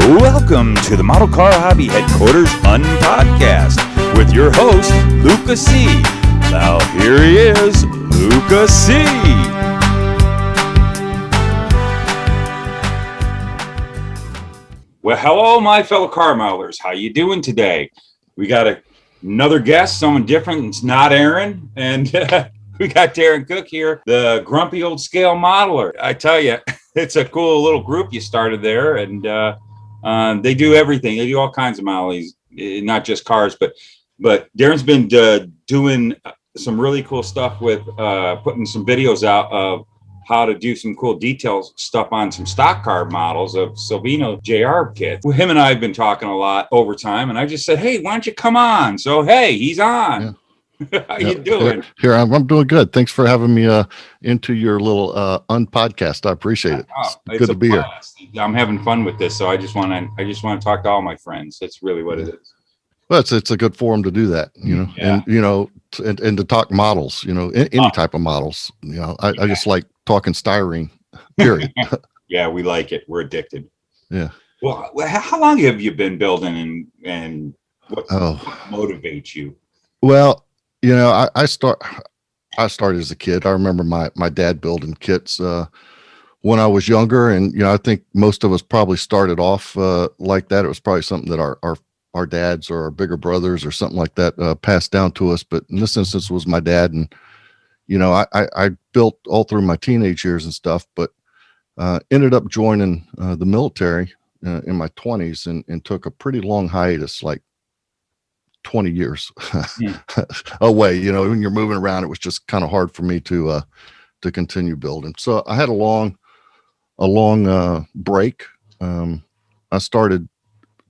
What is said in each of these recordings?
Welcome to the Model Car Hobby Headquarters Unpodcast with your host, Luca C. Now here he is, Luca C. Well, hello, my fellow car modelers. How you doing today? We got another guest, someone different. It's not Aaron, and we got Darrin Cook here, the grumpy old scale modeler. I tell you, it's a cool little group you started there, and they do everything. They do all kinds of modelings, not just cars, but Darrin's been doing some really cool stuff with putting some videos out of how to do some cool details stuff on some stock car models of Silvino JR kits. Well, him and I have been talking a lot over time, and I just said, hey, why don't you come on? So, hey, he's on. Yeah. How you doing? Here, I'm doing good. Thanks for having me into your little Unpodcast. I appreciate it. It's good to be here. I'm having fun with this, so I just want to talk to all my friends. That's really what it is. Well, it's a good forum to do that, and and to talk models, any type of models. I just like talking styrene. Period. Yeah, we like it. We're addicted. Yeah. Well, how long have you been building, and what motivates you? Well, I started as a kid. I remember my dad building kits when I was younger, and I think most of us probably started off like that. It was probably something that our dads or our bigger brothers or something like that passed down to us. But in this instance, it was my dad, and I built all through my teenage years and stuff, but ended up joining the military in my 20s and took a pretty long hiatus, like 20 years away. When you're moving around, it was just kind of hard for me to continue building. So I had a long break. I started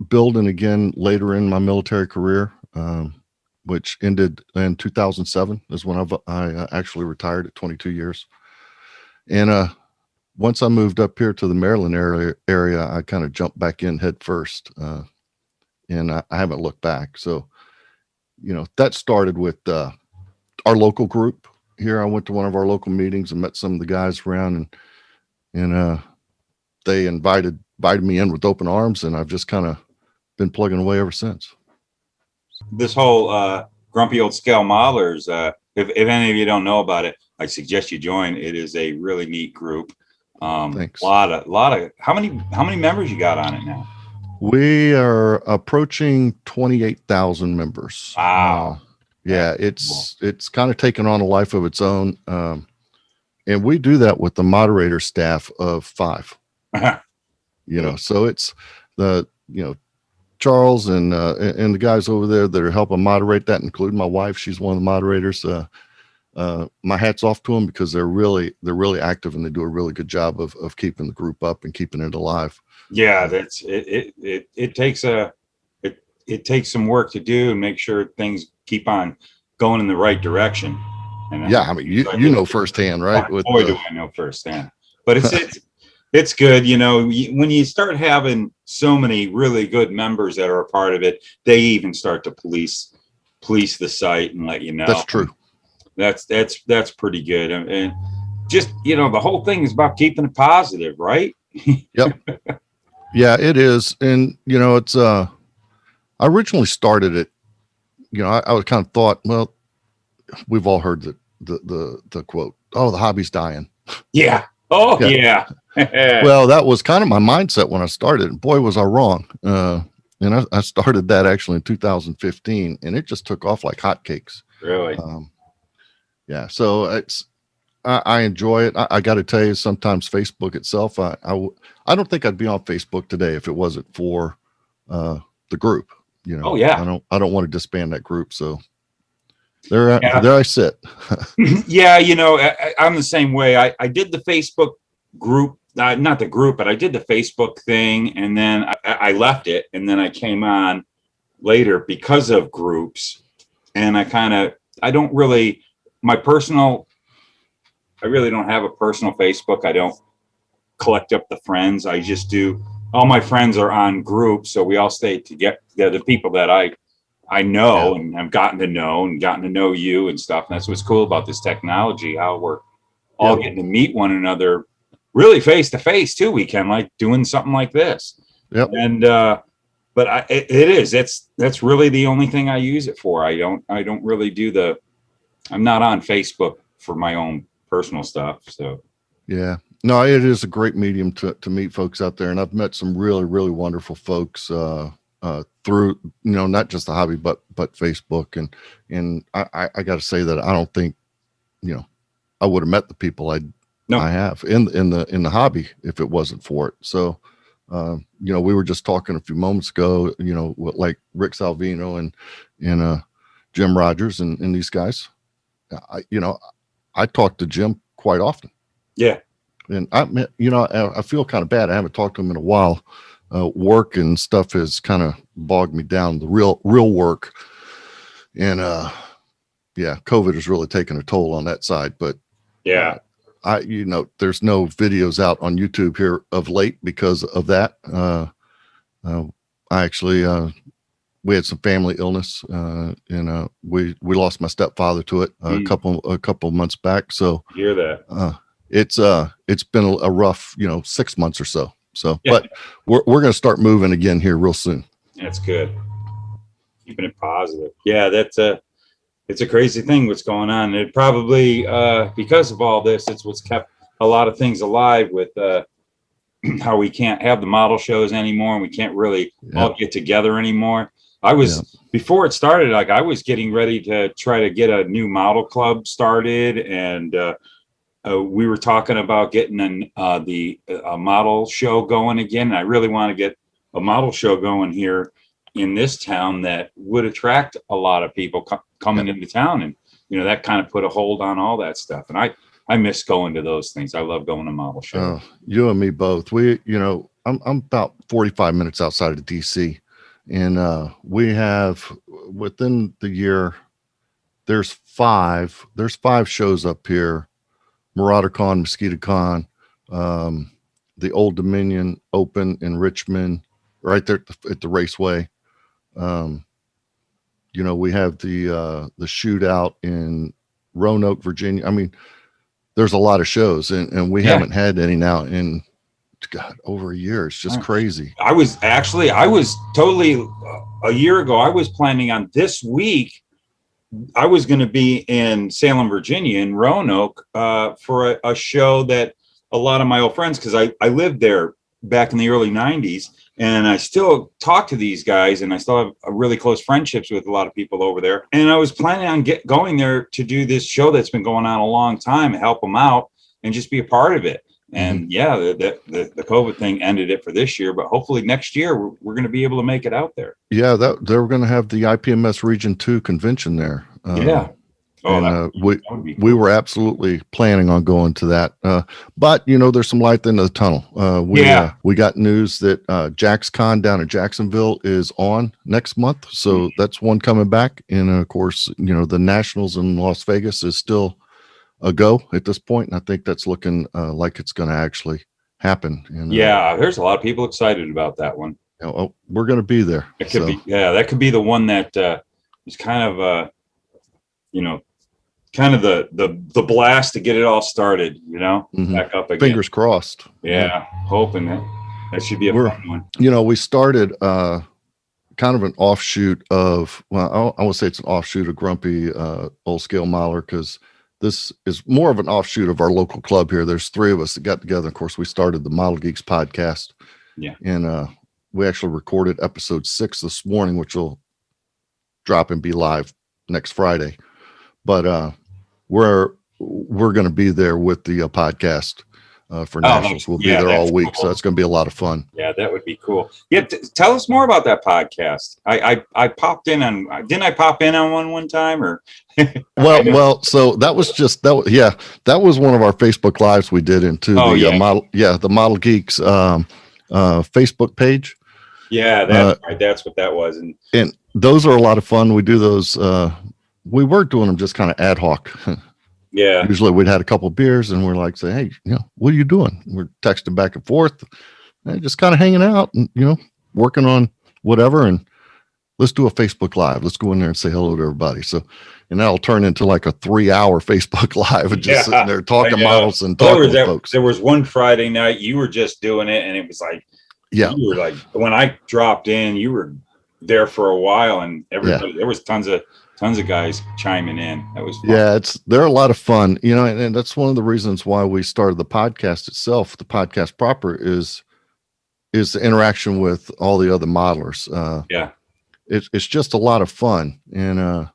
building again later in my military career, which ended in 2007 is when I actually retired at 22 years. And once I moved up here to the Maryland area, I kind of jumped back in head first, and I haven't looked back. So that started with our local group here. I went to one of our local meetings and met some of the guys around, and they invited me in with open arms, and I've just kind of been plugging away ever since. This whole grumpy old scale modelers, if any of you don't know about it, I suggest you join. It is a really neat group. Thanks. A lot of how many members you got on it now? We are approaching 28,000 members. Wow. Yeah, it's kind of taken on a life of its own. And we do that with the moderator staff of 5. So it's the, Charles and the guys over there that are helping moderate that, including my wife. She's one of the moderators. My hat's off to them because they're really active, and they do a really good job of keeping the group up and keeping it alive. Yeah, that's it. It takes some work to do and make sure things keep on going in the right direction. And yeah, I mean, you know firsthand, right? Boy, do I know firsthand. But it's good, when you start having so many really good members that are a part of it, they even start to police the site and let you know. That's true. That's pretty good. And just, the whole thing is about keeping it positive, right? Yep. Yeah, it is. And, it's, I originally started it, I was kind of thought, well, we've all heard the quote, oh, the hobby's dying. Yeah. Oh, yeah. Well, that was kind of my mindset when I started. And boy, was I wrong. And I started that actually in 2015, and it just took off like hotcakes. Really? Yeah. So I enjoy it. I got to tell you, sometimes Facebook itself, I don't think I'd be on Facebook today if it wasn't for the group. Oh yeah. I don't want to disband that group. So there I sit. Yeah, I'm the same way. I did the Facebook group, not the group, but I did the Facebook thing, and then I left it, and then I came on later because of groups, and I don't really don't have a personal Facebook. I don't collect up the friends. I just do. All my friends are on groups, so we all stay together. The people that I know and have gotten to know you and stuff. And that's what's cool about this technology, how we're all getting to meet one another really face to face too. We can, like doing something like this. Yep. And but that's really the only thing I use it for. I don't really do I'm not on Facebook for my own personal stuff. So Yeah. No, it is a great medium to meet folks out there. And I've met some really, really wonderful folks through, not just the hobby, but Facebook. And I got to say that I don't think, I would have met the people I have in the hobby if it wasn't for it. So, we were just talking a few moments ago, like Rick Salvino and Jim Rogers and these guys. I talk to Jim quite often. Yeah. And I feel kind of bad. I haven't talked to him in a while. Work and stuff has kind of bogged me down, the real work. And COVID has really taken a toll on that side. But yeah, there's no videos out on YouTube here of late because of that. I actually, we had some family illness, and we lost my stepfather to it a couple months back. So hear that. It's been a rough, 6 months or so. So, yeah. But we're going to start moving again here real soon. That's good. Keeping it positive. Yeah, it's a crazy thing what's going on. It probably, because of all this, it's what's kept a lot of things alive with how we can't have the model shows anymore, and we can't really all get together anymore. Before it started, like I was getting ready to try to get a new model club started, and we were talking about getting a model show going again. And I really want to get a model show going here in this town that would attract a lot of people coming into town. And, that kind of put a hold on all that stuff. And I miss going to those things. I love going to model shows. You and me both. I'm about 45 minutes outside of DC, and we have within the year, there's five shows up here. MarauderCon, MosquitoCon, the Old Dominion Open in Richmond, right there at the Raceway. We have the shootout in Roanoke, Virginia. I mean, there's a lot of shows, and we haven't had any now in over a year. It's just crazy. I was totally a year ago. I was planning on this week. I was going to be in Salem, Virginia, in Roanoke, for a show that a lot of my old friends, because I lived there back in the early 90s, and I still talk to these guys, and I still have a really close friendships with a lot of people over there. And I was planning on going there to do this show that's been going on a long time, help them out, and just be a part of it. And the COVID thing ended it for this year, but hopefully next year we're going to be able to make it out there. Yeah, they were going to have the IPMS Region 2 convention there. We were absolutely planning on going to that. But there's some light at the end of the tunnel. We got news that JaxCon down in Jacksonville is on next month, so that's one coming back. And of course, the Nationals in Las Vegas is still a go at this point, and I think that's looking like it's going to actually happen. And there's a lot of people excited about that one. We're going to be there. It could be, that could be the one that is kind of the blast to get it all started. Back up again. Fingers crossed. Yeah, hoping that should be a fun one. We started kind of an offshoot of, well, I would say it's an offshoot of Grumpy Old Scale Modeler, because this is more of an offshoot of our local club here. There's three of us that got together. Of course, we started the Model Geeks podcast. Yeah. And we actually recorded episode 6 this morning, which will drop and be live next Friday. But we're going to be there with the podcast for Nationals. We'll be there all week. Cool. So it's going to be a lot of fun. Yeah, that would be cool. Yeah. Tell us more about that podcast. I popped in on, didn't I pop in on one time or? well, so that was that was one of our Facebook lives we did into the Model Geeks Facebook page. Yeah, that's right. That's what that was. And those are a lot of fun. We do those. We were doing them just kind of ad hoc. Yeah. Usually we'd had a couple of beers and we're like, say, hey, what are you doing? We're texting back and forth, and just kind of hanging out and, working on whatever. And let's do a Facebook Live. Let's go in there and say hello to everybody. So, and that'll turn into like a 3-hour Facebook Live and just sitting there talking models and talking with folks. There was one Friday night you were just doing it, and it was like Yeah. You were like, when I dropped in, you were there for a while, and everybody, there was tons of guys chiming in. That was fun. Yeah, they're a lot of fun, and that's one of the reasons why we started the podcast itself. The podcast proper is the interaction with all the other modelers. It's just a lot of fun, and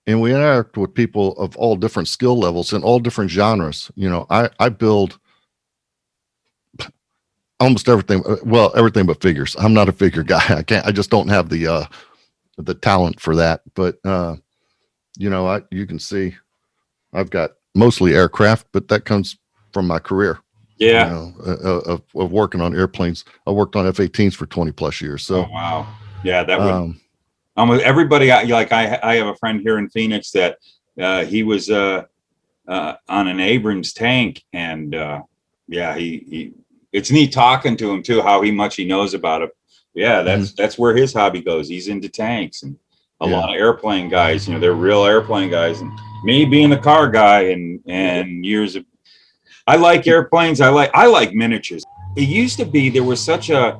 we interact with people of all different skill levels and all different genres. I build almost everything. Well, everything but figures. I'm not a figure guy. I just don't have the talent for that. But you can see I've got mostly aircraft, but that comes from my career. Yeah. Of working on airplanes. I worked on F-18s for 20 plus years. So, oh, wow. Yeah, that would. With everybody, I have a friend here in Phoenix that he was on an Abrams tank, and he it's neat talking to him too, how much he knows about it. Yeah, that's where his hobby goes. He's into tanks, and a lot of airplane guys. They're real airplane guys, and me being the car guy and years of. I like airplanes. I like miniatures. It used to be there was such a,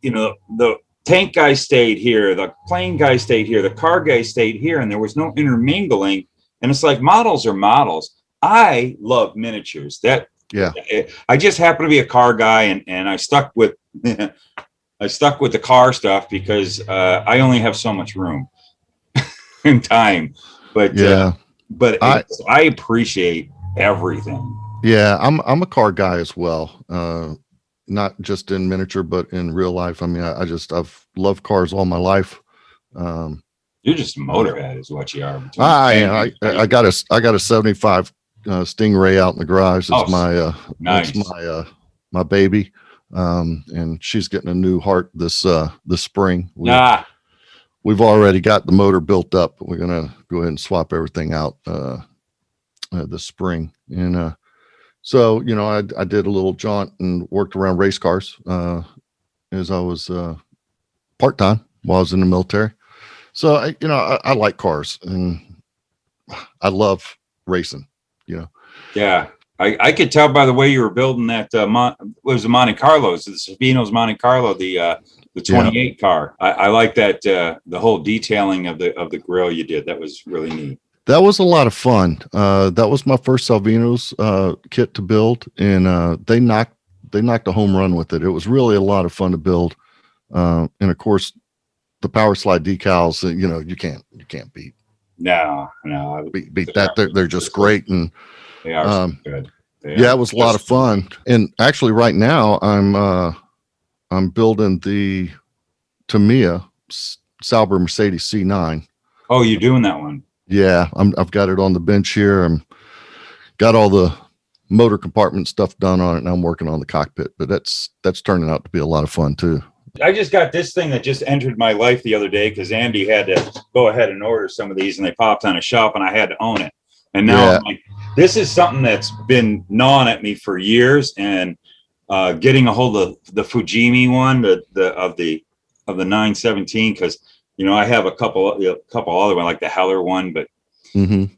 the tank guy stayed here, the plane guy stayed here, the car guy stayed here, and there was no intermingling. And it's like models are models. I love miniatures. I just happen to be a car guy, and I stuck with the car stuff because I only have so much room and time. But I appreciate everything. Yeah, I'm a car guy as well. Not just in miniature, but in real life. I mean, I've loved cars all my life. You're just a motorhead, is what you are. I got a 75 Stingray out in the garage. It's nice. It's my baby, and she's getting a new heart this spring. We've already got the motor built up, but we're gonna go ahead and swap everything out this spring. And so I did a little jaunt and worked around race cars as I was part-time while I was in the military. So I like cars, and I love racing. Yeah, I could tell by the way you were building that. Was the Monte Carlos, the Sabino's Monte Carlo, the 28 car. I like that the whole detailing of the grill you did. That was really neat. That was a lot of fun. That was my first Salvino's kit to build, and they knocked a home run with it. It was really a lot of fun to build, and of course, the power slide decals. You can't beat. No, beat that. They're just great, and they are good. It was a lot of fun. And actually, right now, I'm building the Tamiya Sauber Mercedes C9. Oh, you're doing that one? Yeah, I've got it on the bench here. Got all the motor compartment stuff done on it, and I'm working on the cockpit. But that's turning out to be a lot of fun too. I just got this thing that just entered my life the other day because Andy had to go ahead and order some of these, and they popped on a shelf, and I had to own it. And now I'm like, this is something that's been gnawing at me for years, and getting a hold of the Fujimi one, of the 917, because I have a couple other ones like the Heller one, but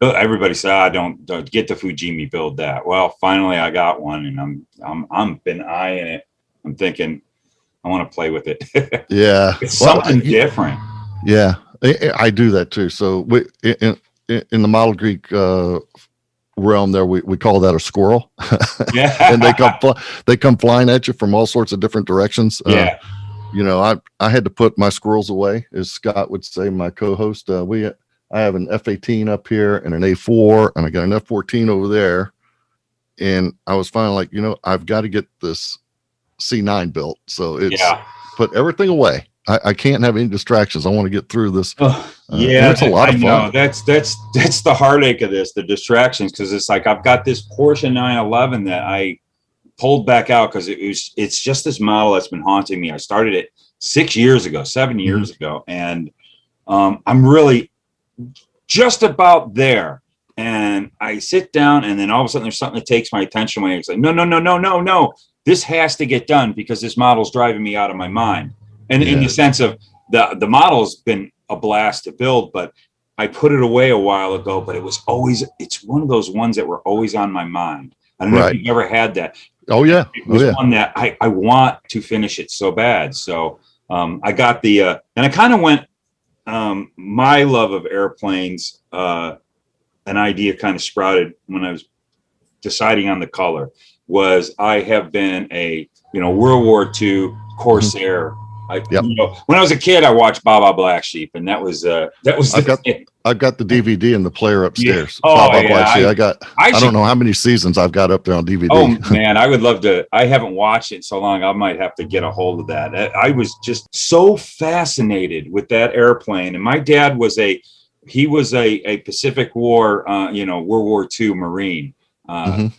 everybody said, don't get the Fujimi, build that. Well, finally I got one, and I'm been eyeing it. I'm thinking I want to play with it. Yeah, it's something different. Yeah, I do that too. So in the Model Geek realm, there we call that a squirrel. Yeah, and they come flying at you from all sorts of different directions. Yeah. I had to put my squirrels away, as Scott would say, my co-host. I have an F-18 up here and an A4, and I got an F-14 over there. And I was finally like, I've got to get this C9 built. So it's put everything away. I can't have any distractions. I want to get through this. It's a lot of fun. That's the heartache of this, the distractions, because it's like I've got this Porsche 911 that I pulled back out because it's just this model that's been haunting me. I started it 7 years ago, and I'm really just about there. And I sit down, and then all of a sudden there's something that takes my attention away. It's like, no. This has to get done because this model's driving me out of my mind. And in the sense of the model's been a blast to build, but I put it away a while ago, but it's one of those ones that were always on my mind. I don't know if you've ever had that. Oh yeah. It was one that I want to finish it so bad. So I got the and I kind of went my love of airplanes. An idea kind of sprouted when I was deciding on the color. Was I have been a World War II Corsair. When I was a kid, I watched Baba Black Sheep, and that was I've got the DVD in the player upstairs. Yeah. Oh, Baba yeah. Black Sheep. I don't know how many seasons I've got up there on DVD. Oh man, I would love to. I haven't watched it so long. I might have to get a hold of that. I was just so fascinated with that airplane, and my dad was a Pacific War, World War II Marine. And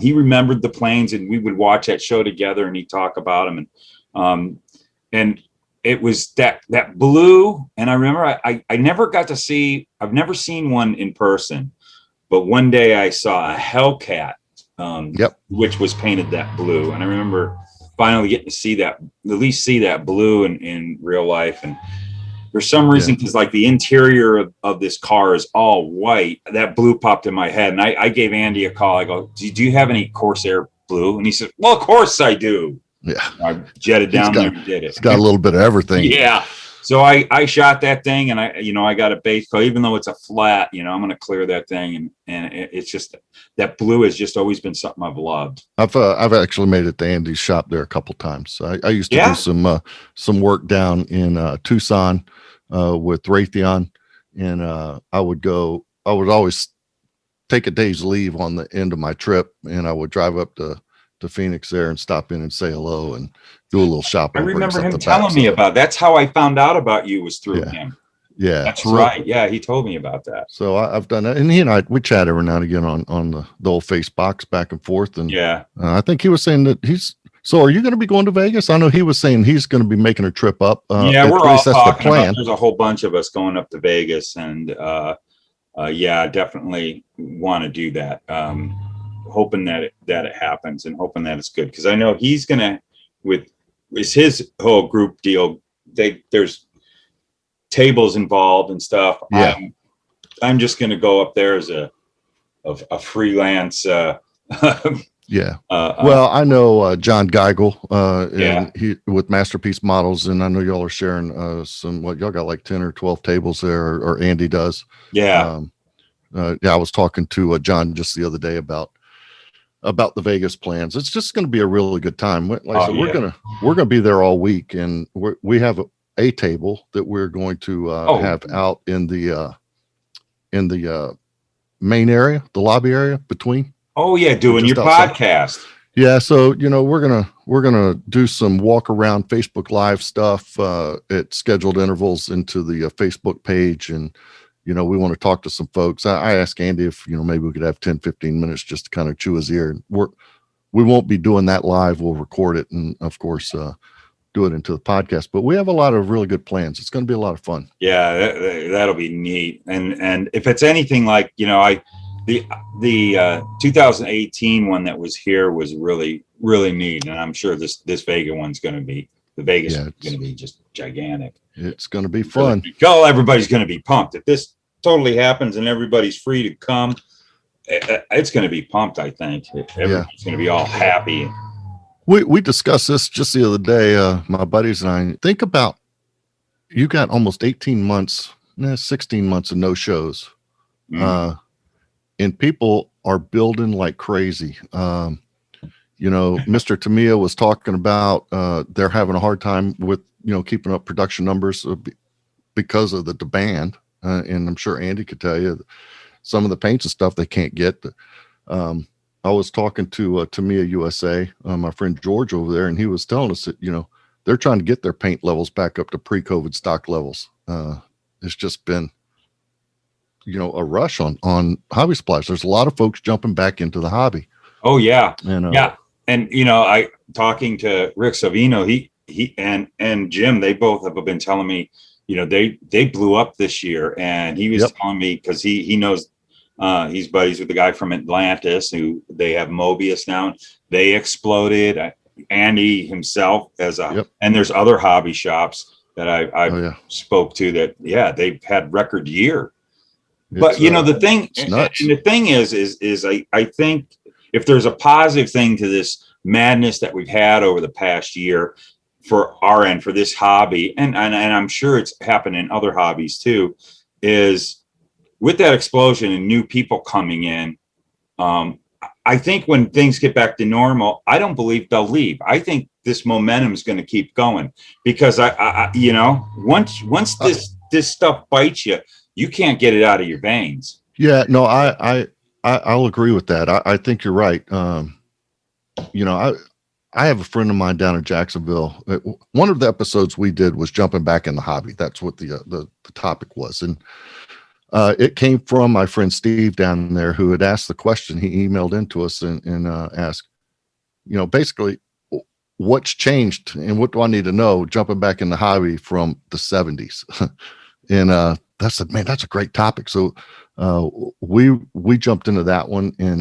he remembered the planes, and we would watch that show together, and he'd talk about them. And it was that blue. And I remember I never got to see, I've never seen one in person, but one day I saw a Hellcat, which was painted that blue. And I remember finally getting to see that, at least see that blue in real life. And for some reason, because like the interior of this car is all white, that blue popped in my head. And I gave Andy a call. I go, do you have any Corsair blue? And he said, well, of course I do. Yeah. I jetted down there and did it. It's got a little bit of everything. Yeah. So I shot that thing, and I got a base coat, even though it's a flat, I'm going to clear that thing. And it's just, that blue has just always been something I've loved. I've actually made it to Andy's shop there a couple times. I used to do some work down in Tucson with Raytheon, and I would always take a day's leave on the end of my trip, and I would drive up to Phoenix there and stop in and say hello and do a little shopping. I remember him telling me about, that's how I found out about you, was through him. Yeah, that's right. Yeah, he told me about that. So I've done that, and he and we chat every now and again on the old face box back and forth. And I think he was saying that so are you going to be going to Vegas? I know he was saying he's going to be making a trip up. Yeah, we're all talking about, there's a whole bunch of us going up to Vegas, and definitely want to do that. Hoping that it happens, and hoping that it's good, because I know he's gonna, it's his whole group deal. There's tables involved and stuff. Yeah. I'm just gonna go up there as a freelance. Well, I know John Geigel, and he with Masterpiece Models, and I know y'all are sharing y'all got like 10 or 12 tables there, or Andy does. Yeah. I was talking to John just the other day about the Vegas plans. It's just going to be a really good time. Like I said, we're gonna be there all week, and we have a table that we're going to have out in the main area, the lobby area between. Oh yeah, doing your podcast. Yeah, so we're gonna do some walk around Facebook Live stuff at scheduled intervals into the Facebook page, and we want to talk to some folks. I asked Andy if, maybe we could have 10, 15 minutes just to kind of chew his ear. We won't be doing that live. We'll record it and, of course, do it into the podcast. But we have a lot of really good plans. It's going to be a lot of fun. Yeah, that'll be neat. And if it's anything like, the 2018 one that was here was really, really neat. And I'm sure this Vegas one's going to be, one's going to be just gigantic. It's going to be fun. Everybody's going to be pumped. If this totally happens and everybody's free to come, it's going to be pumped. I think everybody's going to be all happy. We discussed this just the other day, my buddies and I. Think about, you got almost 18 months, 16 months of no shows, and people are building like crazy. Mr. Tamiya was talking about they're having a hard time with keeping up production numbers because of the demand. And I'm sure Andy could tell you some of the paints and stuff they can't get. I was talking to Tamiya USA, my friend George over there, and he was telling us that, they're trying to get their paint levels back up to pre-COVID stock levels. It's just been, a rush on hobby supplies. There's a lot of folks jumping back into the hobby. Oh yeah. And, And, I talking to Rick Savino, he and Jim, they both have been telling me, they blew up this year, and he was telling me, because he knows he's buddies with the guy from Atlantis, who they have Mobius now. They exploded. Andy himself and there's other hobby shops that I spoke to that, they've had record year. But the thing is I think if there's a positive thing to this madness that we've had over the past year for our end, for this hobby, and I'm sure it's happened in other hobbies too, is with that explosion and new people coming in. I think when things get back to normal, I don't believe they'll leave. I think this momentum is going to keep going because I you know, once this stuff bites you, you can't get it out of your veins. Yeah, no, I'll agree with that. I think you're right. You know, I have a friend of mine down in Jacksonville. One of the episodes we did was jumping back in the hobby. That's what the topic was, and it came from my friend Steve down there, who had asked the question. He emailed into us and asked, you know, basically, what's changed and what do I need to know jumping back in the hobby from the 70s? And that's a great topic. So we jumped into that one, and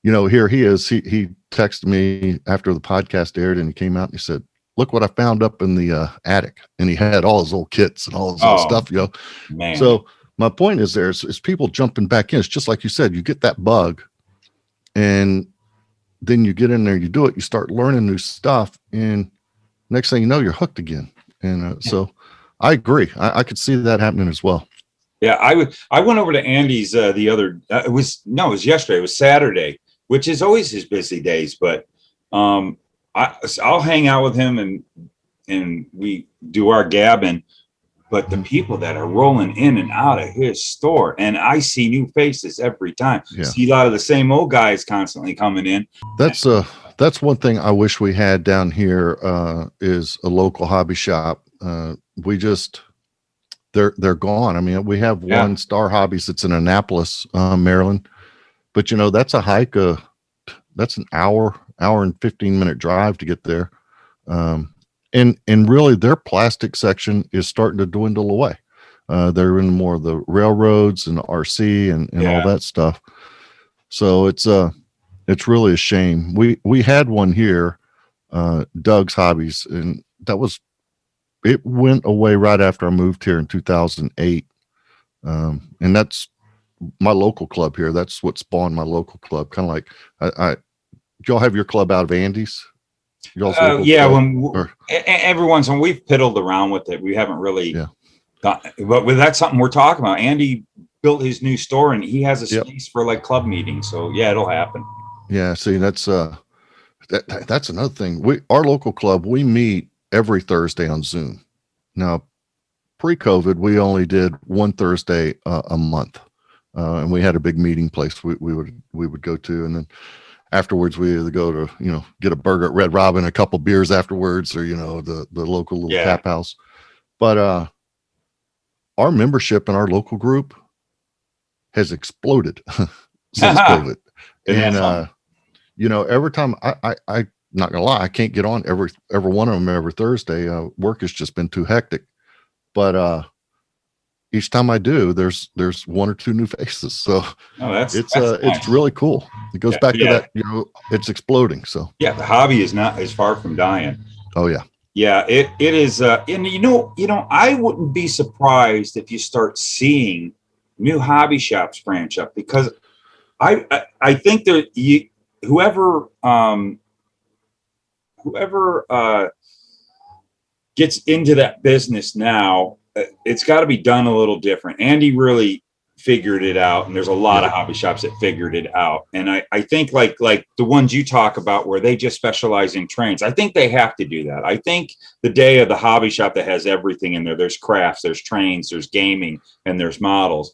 you know, here he is. He texted me after the podcast aired, and he came out and he said, "Look what I found up in the attic," and he had all his old kits and all his old stuff, you know. Man. So my point is, is people jumping back in. It's just like you said, you get that bug, and then you get in there, you do it, you start learning new stuff, and next thing you know, you're hooked again. And so I agree. I could see that happening as well. Yeah, I went over to Andy's the other. It was yesterday. It was Saturday, which is always his busy days. But I'll hang out with him and we do our gabbing. But the people that are rolling in and out of his store, and I see new faces every time. Yeah. See a lot of the same old guys constantly coming in. That's one thing I wish we had down here is a local hobby shop. They're gone. I mean, we have one Star Hobbies that's in Annapolis, Maryland, but you know, that's a hike. That's an hour and 15-minute drive to get there. And really their plastic section is starting to dwindle away. They're in more of the railroads and the RC and all that stuff. So it's really a shame. We had one here, Doug's Hobbies, and it went away right after I moved here in 2008. And that's my local club here. That's what spawned my local club. Kind of like, do y'all have your club out of Andy's? Every once in a while we've piddled around with it. We haven't really but that's something we're talking about. Andy built his new store and he has a space for like club meetings. So yeah, it'll happen. Yeah. See, that's another thing. Our local club, we meet every Thursday on Zoom. Now, pre-COVID, we only did one Thursday a month, and we had a big meeting place we would go to, and then afterwards we either go to get a burger at Red Robin, a couple beers afterwards, or the local little tap house. But our membership in our local group has exploded since COVID, and every time I not gonna lie, I can't get on every one of them every Thursday. Work has just been too hectic, but each time I do, there's one or two new faces. So that's nice. It's really cool. It goes back to that, it's exploding. So the hobby is far from dying. Oh yeah. Yeah, it is. And I wouldn't be surprised if you start seeing new hobby shops branch up, because I think that whoever gets into that business now, it's got to be done a little different. Andy really figured it out, and there's a lot of hobby shops that figured it out. And I think like the ones you talk about where they just specialize in trains, I think they have to do that. I think the day of the hobby shop that has everything in there, there's crafts, there's trains, there's gaming, and there's models.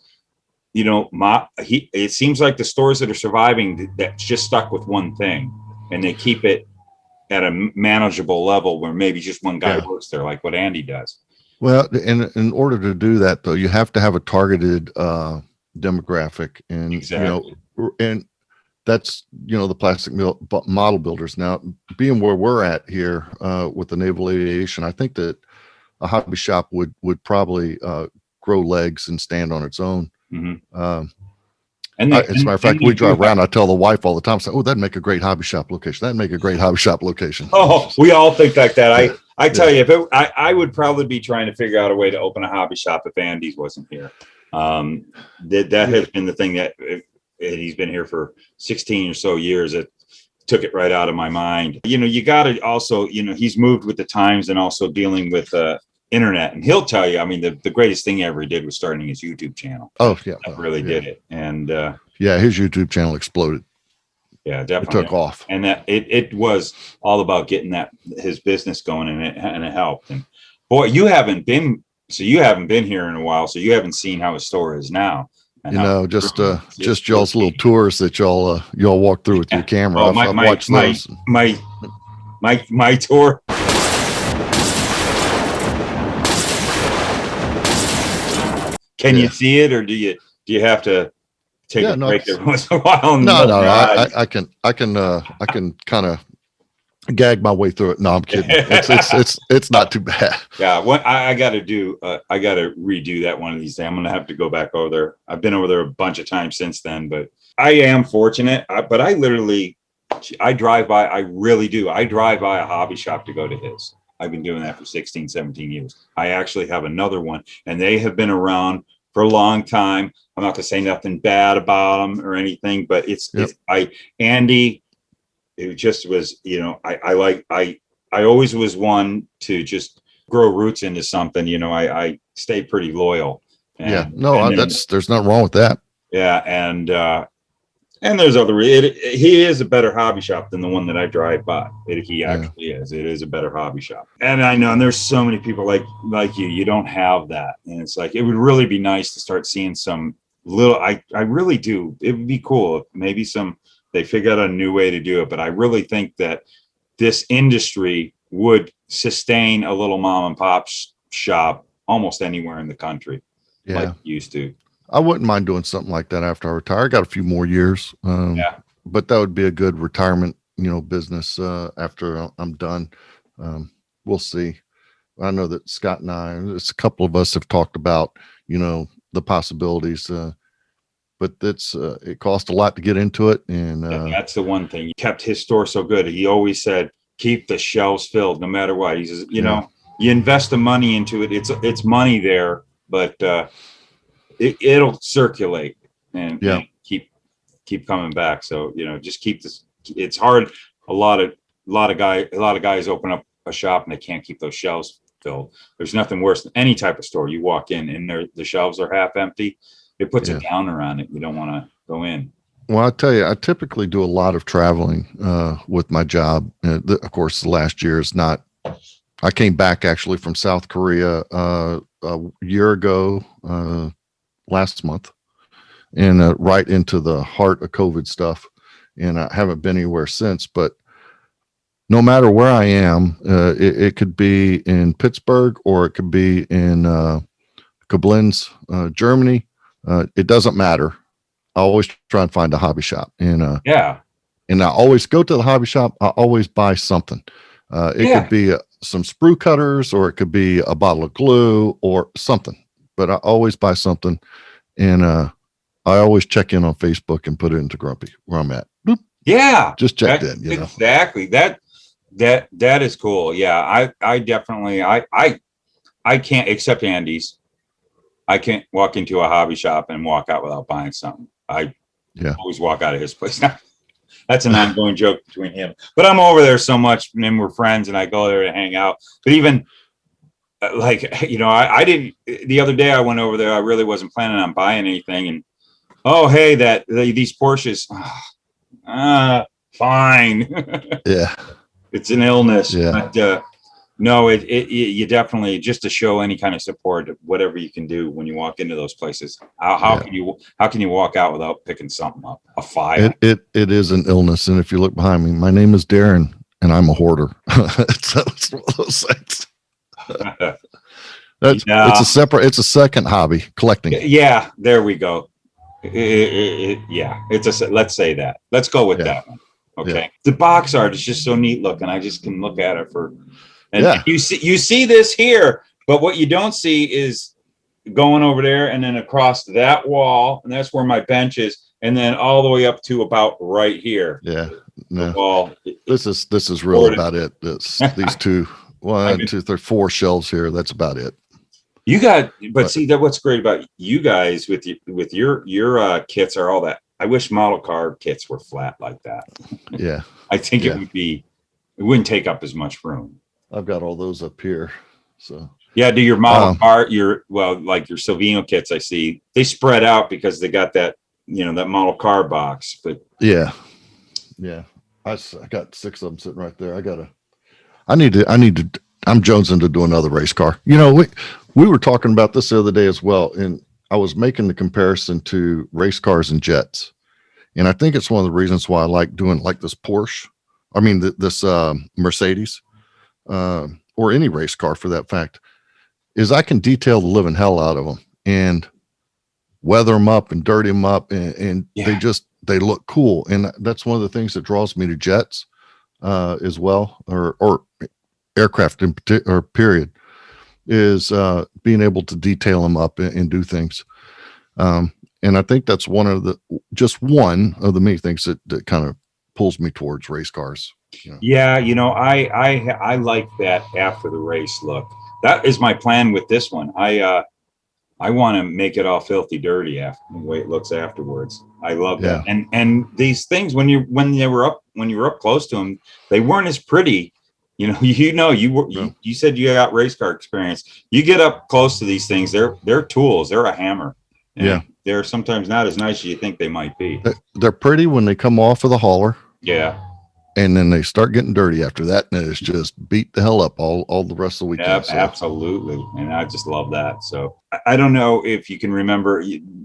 It seems like the stores that are surviving, that's just stuck with one thing, and they keep it at a manageable level where maybe just one guy works there, like what Andy does. Well, in order to do that, though, you have to have a targeted demographic, and and that's the plastic model builders. Now, being where we're at here with the naval aviation, I think that a hobby shop would probably grow legs and stand on its own. Mm-hmm. As a matter of fact, we drive around. I tell the wife all the time, "Oh, that'd make a great hobby shop location. That'd make a great hobby shop location." Oh, we all think like that. I tell you, I would probably be trying to figure out a way to open a hobby shop if Andy's wasn't here. That has been the thing that and he's been here for 16 or so years. It took it right out of my mind. You got to also, he's moved with the times and also dealing with internet. And he'll tell you, I mean, the greatest thing he ever did was starting his YouTube channel. Oh, yeah. That really did it. And his YouTube channel exploded. Yeah, definitely. It took off. And that it was all about getting his business going, and it helped. And boy, you haven't been here in a while, so you haven't seen how his store is now. Just y'all's little tours that y'all walk through with your camera. I've watched those. My tour. Can you see it, or do you have to take a break every once in a while? No, I can kind of gag my way through it. No, I'm kidding. It's not too bad. Yeah, what I got to do, I got to redo that one of these days. I'm gonna have to go back over there. I've been over there a bunch of times since then, but I am fortunate. But I drive by. I really do. I drive by a hobby shop to go to his. I've been doing that for 16, 17 years. I actually have another one, and they have been around for a long time. I'm not gonna say nothing bad about them or anything, but Andy, it just was, I always was one to just grow roots into something. I stay pretty loyal. There's nothing wrong with that. Yeah. And there's he is a better hobby shop than the one that I drive by. He actually is. It is a better hobby shop. And I know, and there's so many people like you don't have that. And it's like, it would really be nice to start seeing some I really do. It would be cool if maybe they figure out a new way to do it. But I really think that this industry would sustain a little mom and pop shop almost anywhere in the country. Like it used to. I wouldn't mind doing something like that after I retire. I got a few more years. But that would be a good retirement, business after I'm done. We'll see. I know that Scott and a couple of us have talked about, the possibilities. But it cost a lot to get into it. And that's the one thing. He kept his store so good. He always said, keep the shelves filled no matter what. He says, you invest the money into it. It's money there, but it'll circulate and keep coming back. So, just keep this. It's hard. A lot of guys open up a shop and they can't keep those shelves filled. There's nothing worse than any type of store. You walk in and the shelves are half empty. It puts a downer on it. You don't want to go in. Well, I tell you, I typically do a lot of traveling with my job. Of course, the last year is not. I came back actually from South Korea a year ago, last month, and right into the heart of COVID stuff. And I haven't been anywhere since. But no matter where I am, it could be in Pittsburgh or it could be in Koblenz, Germany. It doesn't matter. I always try and find a hobby shop, and I always go to the hobby shop. I always buy something. It could be some sprue cutters, or it could be a bottle of glue or something. But I always buy something, and I always check in on Facebook and put it into Grumpy where I'm at. Boop. Yeah, just checked in. Exactly. That is cool. Yeah, I definitely I can't, except Andy's. I can't walk into a hobby shop and walk out without buying something. I always walk out of his place. That's an ongoing joke between him. But I'm over there so much, and we're friends, and I go there to hang out. But even I didn't. The other day I went over there. I really wasn't planning on buying anything, and hey, these Porsches. Fine. Yeah, it's an illness. Yeah. But, no, you definitely, just to show any kind of support, whatever you can do when you walk into those places. How can you walk out without picking something up? A file. It is an illness, and if you look behind me, my name is Darrin, and I'm a hoarder. So it's one of those things. It's a second hobby, collecting. Yeah, there we go. Let's say that. Let's go with that one. Okay. Yeah. The box art is just so neat looking. I just can look at it and you see this here, but what you don't see is going over there and then across that wall, and that's where my bench is, and then all the way up to about right here. Yeah. No. Wall. This is really about it. These two, 1, 2, 3, 4 shelves here. That's about it. You got, but see that what's great about you guys with your kits are all that I wish model car kits were flat like that. Yeah. I think Yeah. it wouldn't take up as much room. I've got all those up here. So yeah, do your model car, like your Silvino kits, I see they spread out because they got that, that model car box. But yeah. I got 6 of them sitting right there. I need to I'm jonesing to do another race car. We were talking about this the other day as well, and I was making the comparison to race cars and jets. And I think it's one of the reasons why I like doing like this Porsche. I mean, this Mercedes, or any race car for that fact, is I can detail the living hell out of them and weather them up and dirty them up, and they look cool. And that's one of the things that draws me to jets as well, or aircraft in particular, period, is being able to detail them up and do things. And I think that's one of the many things that kind of pulls me towards race cars. Yeah, I like that after the race look. That is my plan with this one. I want to make it all filthy dirty after the way it looks afterwards. I love that. And these things, when you were up close to them, they weren't as pretty. You said you got race car experience. You get up close to these things, they're tools. They're a hammer. And they're sometimes not as nice as you think they might be. They're pretty when they come off of the hauler. Yeah. And then they start getting dirty after that, and it's just beat the hell up all the rest of the weekend. Yeah, absolutely, and I just love that. So I don't know if you can remember,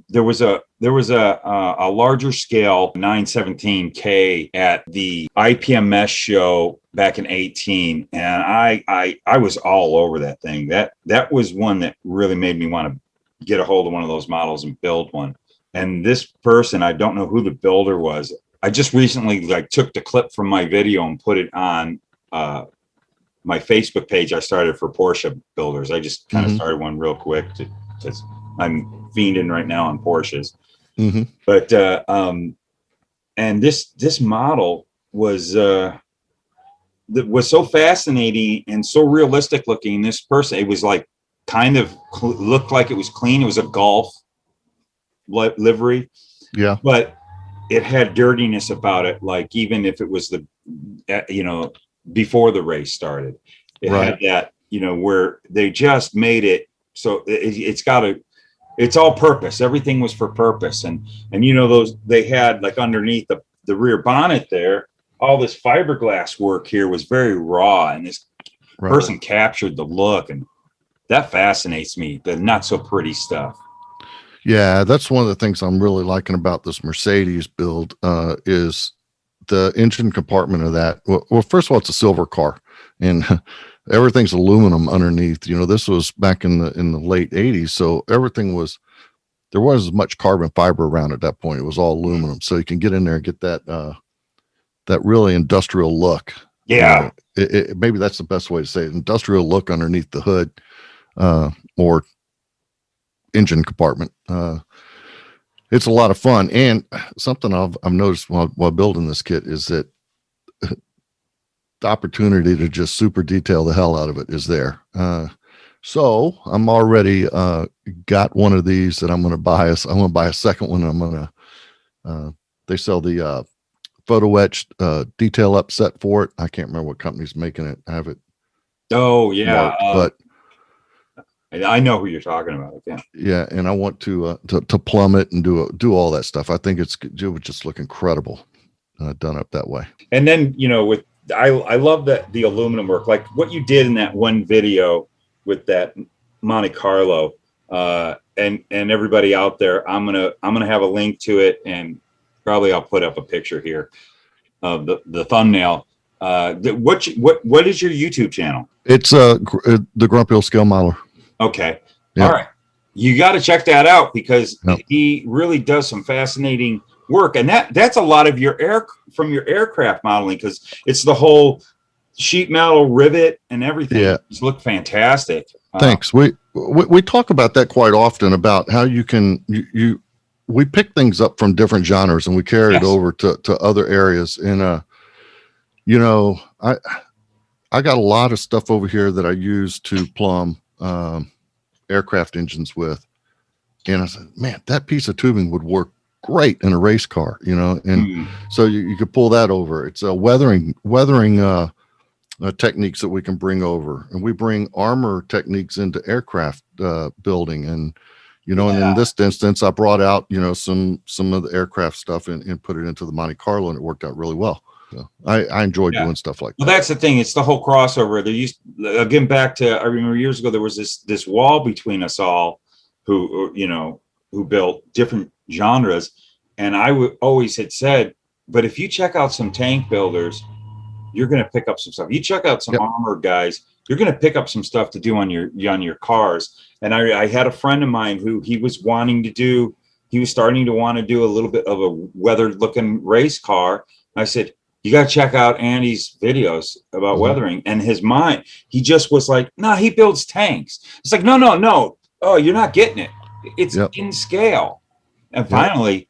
there was a larger scale 917K at the IPMS show back in 2018, and I was all over that thing. That was one that really made me want to get a hold of one of those models and build one. And this person, I don't know who the builder was. I just recently took the clip from my video and put it on my Facebook page. I started for Porsche builders. I just kind of started one real quick because I'm fiending right now on Porsches. Mm-hmm. But and this model was so fascinating and so realistic looking. This person, it was like kind of looked like it was clean. It was a Golf livery. Yeah, but it had dirtiness about it, like even if it was before the race started, it had that, where they just made it so it's all purpose. Everything was for purpose. And they had like underneath the rear bonnet there, all this fiberglass work here was very raw, and this person captured the look, and that fascinates me, the not so pretty stuff. Yeah, that's one of the things I'm really liking about this Mercedes build, is the engine compartment of that. Well, first of all, it's a silver car, and everything's aluminum underneath. This was back in the late 80s, so there wasn't as much carbon fiber around at that point. It was all aluminum, so you can get in there and get that really industrial look. Yeah, maybe that's the best way to say it. Industrial look underneath the hood, or engine compartment. It's a lot of fun, and something I've noticed while building this kit is that the opportunity to just super detail the hell out of it is there. So I'm already got one of these that I'm going to buy. I'm going to buy a second one. I'm going to they sell the photo etched detail up set for it. I can't remember what company's making it. I have it. Oh yeah, but I know who you're talking about. Yeah, and I want to plumb it and do all that stuff. I think it would just look incredible done up that way. And then I love the aluminum work, like what you did in that one video with that Monte Carlo. And everybody out there, I'm gonna have a link to it, and probably I'll put up a picture here of the thumbnail. What is your YouTube channel? It's the Grumpy Old Scale Modeler. Okay. Yep. All right. You got to check that out, because he really does some fascinating work. And that's a lot of your aircraft modeling, because it's the whole sheet metal rivet and everything. Yeah. It's look fantastic. Thanks. We talk about that quite often, about how you can, we pick things up from different genres and we carry it over to other areas. And, I got a lot of stuff over here that I use to plumb aircraft engines with, and I said, man, that piece of tubing would work great in a race car, and Mm. so you could pull that over. It's a weathering techniques that we can bring over, and we bring armor techniques into aircraft building, and and in this instance, I brought out some of the aircraft stuff and put it into the Monte Carlo, and it worked out really well. So I enjoy doing stuff like that. Well, that's the thing. It's the whole crossover. There used, again, back to, I remember years ago, there was this wall between us all who built different genres. And I always had said, but if you check out some tank builders, you're going to pick up some stuff. You check out some armor guys, you're going to pick up some stuff to do on your cars. And I had a friend of mine who he was starting to want to do a little bit of a weathered looking race car. I said, you got to check out Andy's videos about weathering. And his mind, he just was like, nah, he builds tanks. It's like, no. Oh, you're not getting it. It's in scale. And finally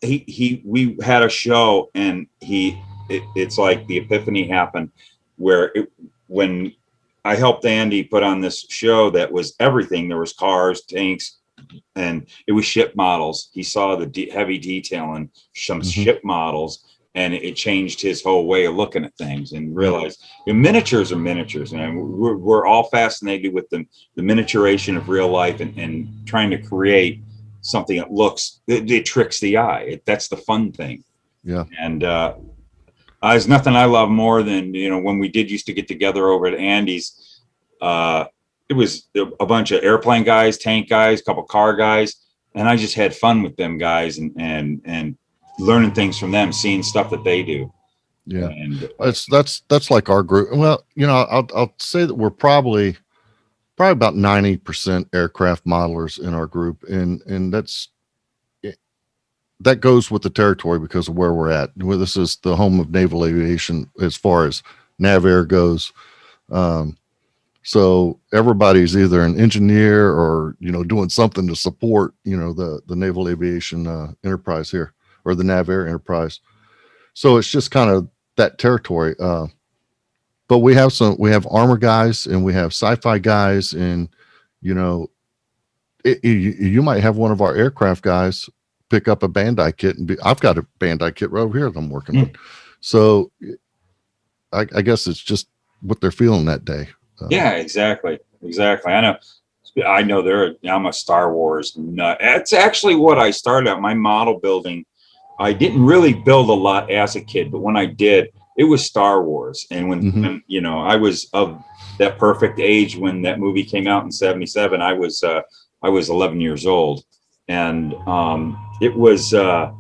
we had a show, and it's like the epiphany happened where when I helped Andy put on this show that was everything. There was cars, tanks, and it was ship models. He saw the heavy detail in some ship models, and it changed his whole way of looking at things, and realized miniatures are miniatures, and we're all fascinated with the miniaturation of real life, and trying to create something that looks, it tricks the eye. That's the fun thing. Yeah. And there's nothing I love more than, when we used to get together over at Andy's, it was a bunch of airplane guys, tank guys, a couple car guys, and I just had fun with them guys, and learning things from them, seeing stuff that they do. Yeah. And that's like our group. Well, I'll say that we're probably about 90% aircraft modelers in our group. And that goes with the territory because of where we're at. This is the home of naval aviation as far as NavAir goes. So everybody's either an engineer or, doing something to support, the naval aviation enterprise here, or the NavAir enterprise. So it's just kind of that territory. But we have armor guys, and we have sci-fi guys, and, you might have one of our aircraft guys pick up a Bandai kit I've got a Bandai kit right over here that I'm working on. So I guess it's just what they're feeling that day. Yeah, exactly. I know I'm a Star Wars nut. That's actually what I started out my model building. I didn't really build a lot as a kid, but when I did, it was Star Wars. And when I was of that perfect age when that movie came out in '77, I was 11 years old, and it was the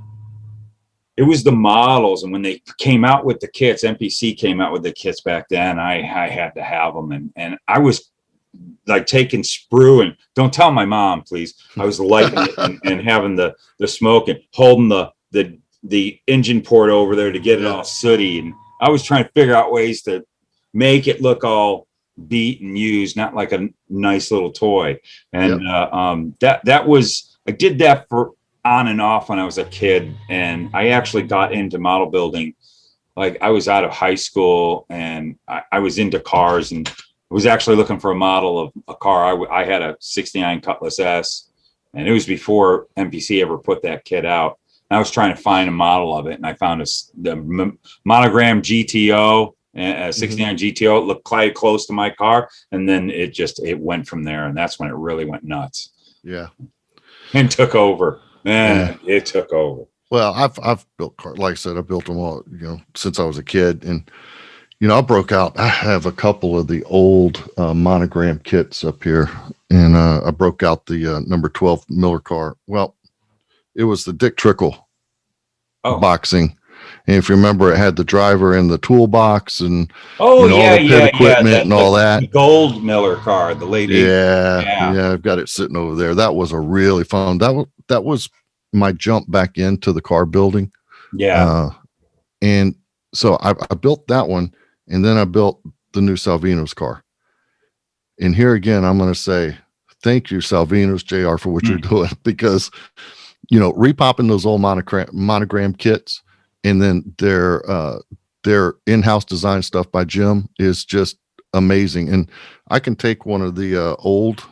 models. And when they came out with the kits, MPC came out with the kits back then, I had to have them, and I was like taking sprue, and don't tell my mom, please. I was lighting it and having the smoke and holding the engine port over there to get it all sooty, and I was trying to figure out ways to make it look all beat and used, not like a nice little toy. And that was, I did that for on and off when I was a kid, and I actually got into model building. Like, I was out of high school, and I was into cars, and I was actually looking for a model of a car. I had a '69 Cutlass S, and it was before MPC ever put that kit out. And I was trying to find a model of it, and I found the monogram GTO, a '69 GTO. It looked quite close to my car, and then it went from there, and that's when it really went nuts. Yeah, and took over. Man, it took over. Well, I've built cars, like I said, I built them all, since I was a kid, and I have a couple of the old monogram kits up here, and I broke out the number 12 Miller car. Well, it was the Dick Trickle boxing. And if you remember, it had the driver in the toolbox and all the pit equipment and all that. The gold Miller car, the late 80s. Yeah, I've got it sitting over there. That was a really fun. That was my jump back into the car building. Yeah. And so I built that one, and then I built the new Salvino's car. And here again, I'm going to say thank you, Salvino's JR, for what you're doing, because repopping those old monogram kits, and then their in-house design stuff by Jim is just amazing. And I can take one of the old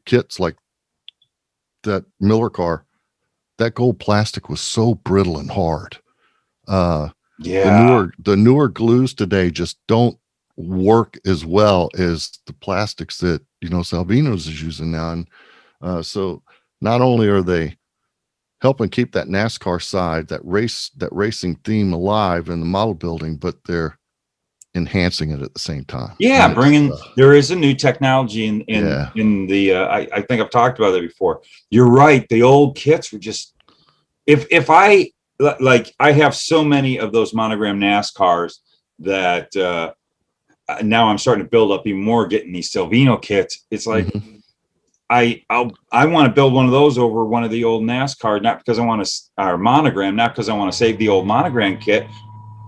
kits, like that Miller car, that gold plastic was so brittle and hard. Yeah. The newer glues today just don't work as well as the plastics that, Salvino's is using now. And so not only are they helping keep that NASCAR side, that racing theme alive in the model building, but they're enhancing it at the same time. Yeah, there is a new technology in the I think I've talked about it before. You're right. The old kits were just, if I have so many of those monogram NASCARs that now I'm starting to build up even more getting these Salvino kits. It's like I want to build one of those over one of the old NASCAR, not because I want to, or monogram, not because I want to save the old monogram kit,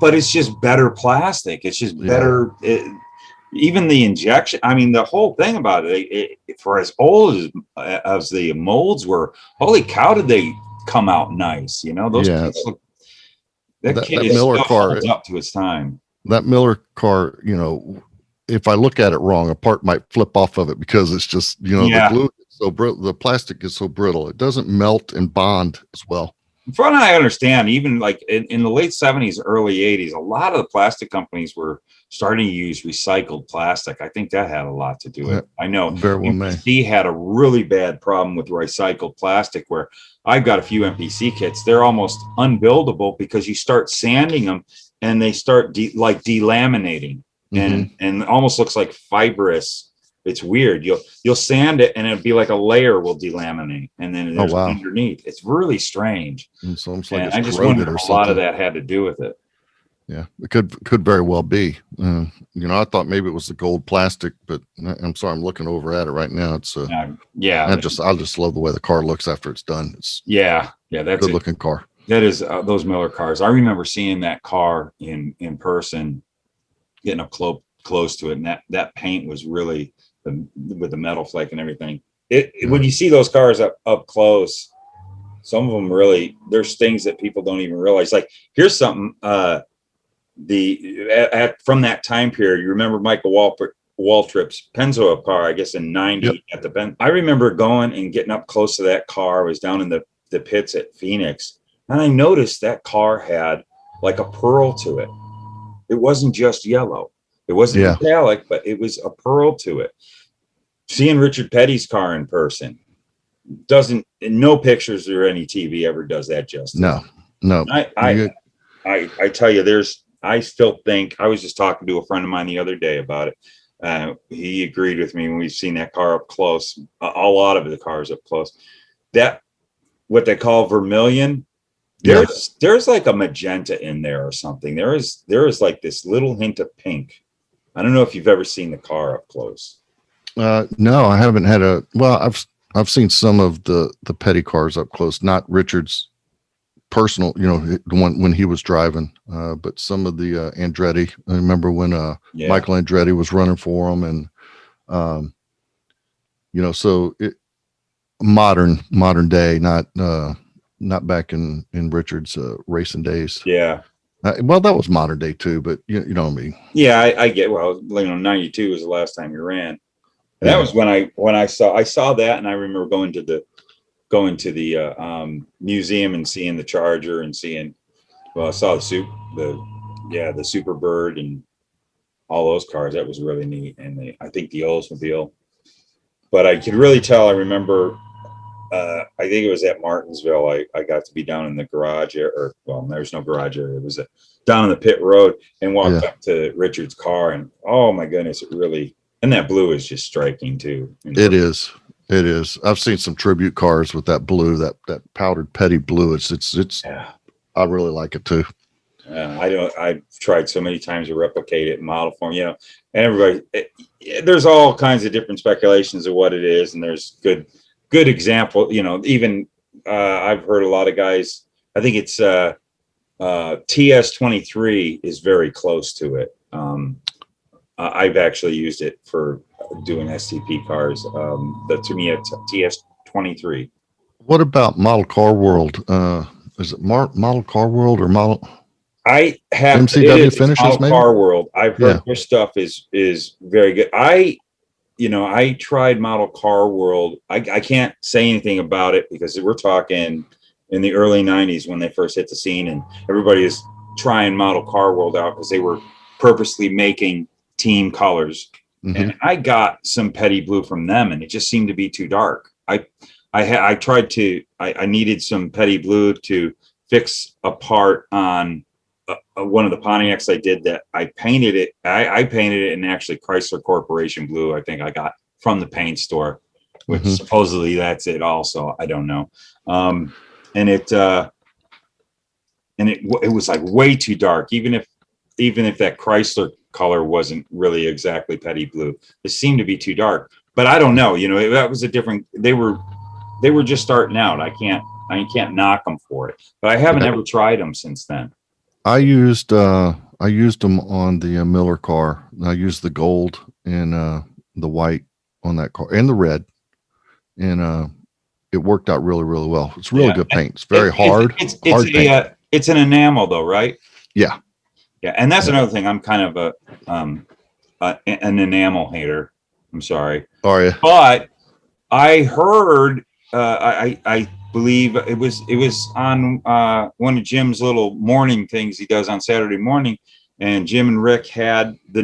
but it's just better plastic. It's just better. Even the injection. I mean, the whole thing about it, for as old as the molds were, holy cow, did they come out nice? Those kits look. That kit is Miller car holds up to its time. That Miller car, if I look at it wrong, a part might flip off of it because it's just, the glue is so brittle, the plastic is so brittle. It doesn't melt and bond as well. From what I understand, even like in the late 70s, early 80s, a lot of the plastic companies were starting to use recycled plastic. I think that had a lot to do with it. I know MPC had a really bad problem with recycled plastic, where I've got a few MPC kits. They're almost unbuildable because you start sanding them and they start delaminating and almost looks like fibrous. It's weird. You'll sand it and it'll be like a layer will delaminate, and then there's underneath. It's really strange. So it's like I just wonder if a lot of that had to do with it. Yeah, it could very well be. I thought maybe it was the gold plastic, but I'm sorry, I'm looking over at it right now. It's I just love the way the car looks after it's done. It's that's a good looking car. That is those Miller cars. I remember seeing that car in person, getting up close to it, and that paint was really with the metal flake and everything. When you see those cars up close, some of them really, there's things that people don't even realize. Like, here's something from that time period. You remember Michael Waltrip's Pennzoil car, I guess in 90 at the Penn. I remember going and getting up close to that car. I was down in the pits at Phoenix, and I noticed that car had like a pearl to it. It wasn't just yellow. It wasn't metallic, but it was a pearl to it. Seeing Richard Petty's car in person no pictures or any TV ever does that justice. No. I tell you, I still think, I was just talking to a friend of mine the other day about it. He agreed with me when we've seen that car up close, a lot of the cars up close, that what they call vermilion. There's like a magenta in there or something. There is like this little hint of pink. I don't know if you've ever seen the car up close. No, I haven't had I've seen some of the Petty cars up close, not Richard's personal, the one when he was driving, but some of the Andretti. I remember when Michael Andretti was running for him, and so it modern day, not back in Richard's racing days. Yeah. Well, that was modern day too, but you know what I mean. Yeah, I get. Well, 92 was the last time you ran. And that was when I saw that, and I remember going to the museum and seeing the Charger and seeing. Well, I saw the Superbird and all those cars. That was really neat, and I think the Oldsmobile. But I could really tell. I remember. I think it was at Martinsville. I got to be down in the garage there's no garage area. It was down on the pit road and walked up to Richard's car, and oh my goodness, it really, and that blue is just striking too. It is. I've seen some tribute cars with that blue, that powdered Petty blue. It's I really like it too. I've tried so many times to replicate it in model form, and everybody, there's all kinds of different speculations of what it is, and there's good example, even I've heard a lot of guys, I think it's TS23 is very close to it. I've actually used it for doing STP cars. To me, it's TS23. What about Model Car World? Is it Model Car World or Model? I have MCW finishes, Model maybe? Car World. I've heard their stuff is very good. I tried Model Car World. I can't say anything about it because we're talking in the early 90s when they first hit the scene, and everybody is trying model car world out because they were purposely making team colors. And I got some petty blue from them, and it just seemed to be too dark. I tried to, I needed some petty blue to fix a part on one of the Pontiacs I did that I painted it. I painted it in actually Chrysler Corporation blue. I think I got from the paint store, which supposedly that's it also. I don't know. And it was like way too dark, even if that Chrysler color wasn't really exactly petty blue. It seemed to be too dark, but I don't know. That was a different. They were just starting out. I can't knock them for it, but I haven't ever tried them since then. I used them on the Miller car. I used the gold and the white on that car and the red, and it worked out really, really well. It's really good paint. It's very hard. It's an enamel though, right? Yeah. Yeah, and that's another thing. I'm kind of an enamel hater. I'm sorry. Are you? But I heard, I believe it was on one of Jim's little morning things he does on Saturday morning, and Jim and Rick had the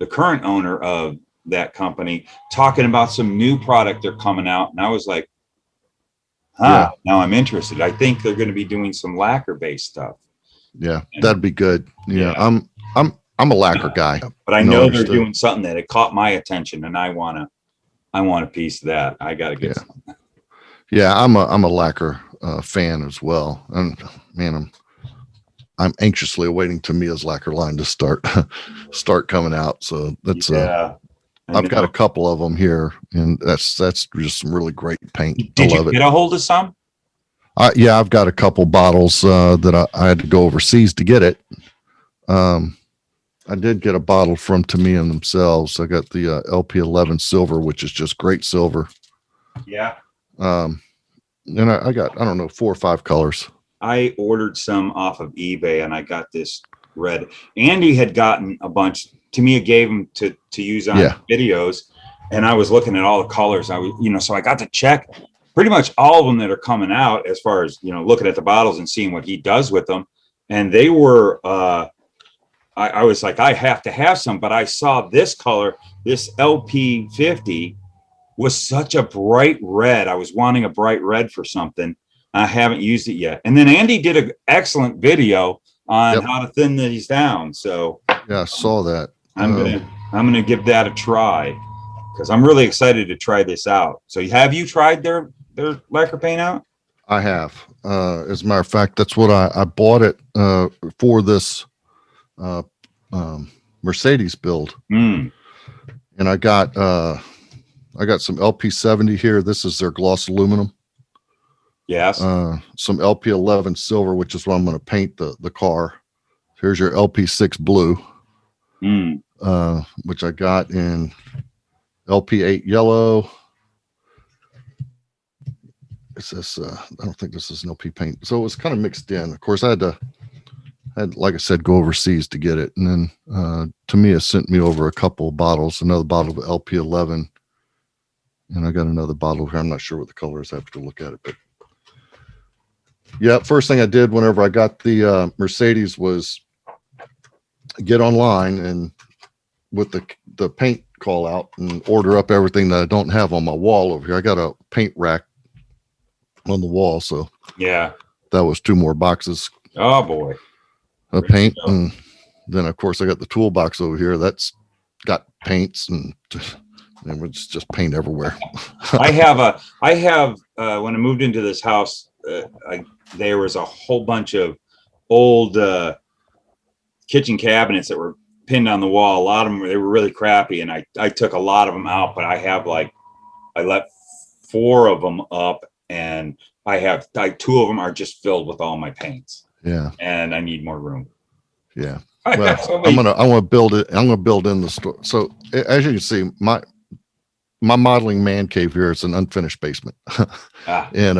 current owner of that company, talking about some new product they're coming out, and I was like, now I'm interested. I think they're going to be doing some lacquer based stuff. Yeah, that'd be good. Yeah. I'm a lacquer guy, but I know they're doing something that it caught my attention, and I want a piece of that. I got to get some. Yeah, I'm a lacquer fan as well, and man, I'm anxiously awaiting Tamiya's lacquer line to start coming out. So that's I've got a couple of them here, and that's just some really great paint. Did you get a hold of some? Yeah, I've got a couple bottles that I had to go overseas to get it. I did get a bottle from Tamiya themselves. I got the LP11 silver, which is just great silver. Yeah. And I got, I don't know, 4 or 5 colors. I ordered some off of eBay, and I got this red. Andy had gotten a bunch. Tamiya gave them to use on videos, and I was looking at all the colors. So I got to check pretty much all of them that are coming out, as far as looking at the bottles and seeing what he does with them. And they were I was like, I have to have some, but I saw this color, this LP50 was such a bright red. I was wanting a bright red for something. I haven't used it yet. And then Andy did an excellent video on how to thin these down. So yeah, I saw that. I'm gonna give that a try, because I'm really excited to try this out. So have you tried their lacquer paint out? I have. As a matter of fact, that's what I bought it for this Mercedes build. And I got some LP70 here. This is their gloss aluminum. Yes. Some LP11 silver, which is what I'm going to paint the car. Here's your LP6 blue, which I got in LP8 yellow. It's this, I don't think this is an LP paint. So it was kind of mixed in. Of course, I had, like I said, go overseas to get it. And then Tamiya sent me over a couple of bottles, another bottle of LP11. And I got another bottle here. I'm not sure what the color is. I have to look at it. But yeah, first thing I did whenever I got the Mercedes was get online and with the paint call out and order up everything that I don't have on my wall over here. I got a paint rack on the wall. So yeah, that was 2 more boxes. Oh boy. Of paint. And then of course I got the toolbox over here. That's got paints and it's just paint everywhere. I have when I moved into this house, there was a whole bunch of old kitchen cabinets that were pinned on the wall. A lot of them, they were really crappy, and I took a lot of them out, but I let 4 of them up, and I have 2 of them are just filled with all my paints. Yeah. And I need more room. Yeah. Well, I'm gonna build it. I'm gonna build in the store. So as you can see, my modeling man cave here is an unfinished basement. And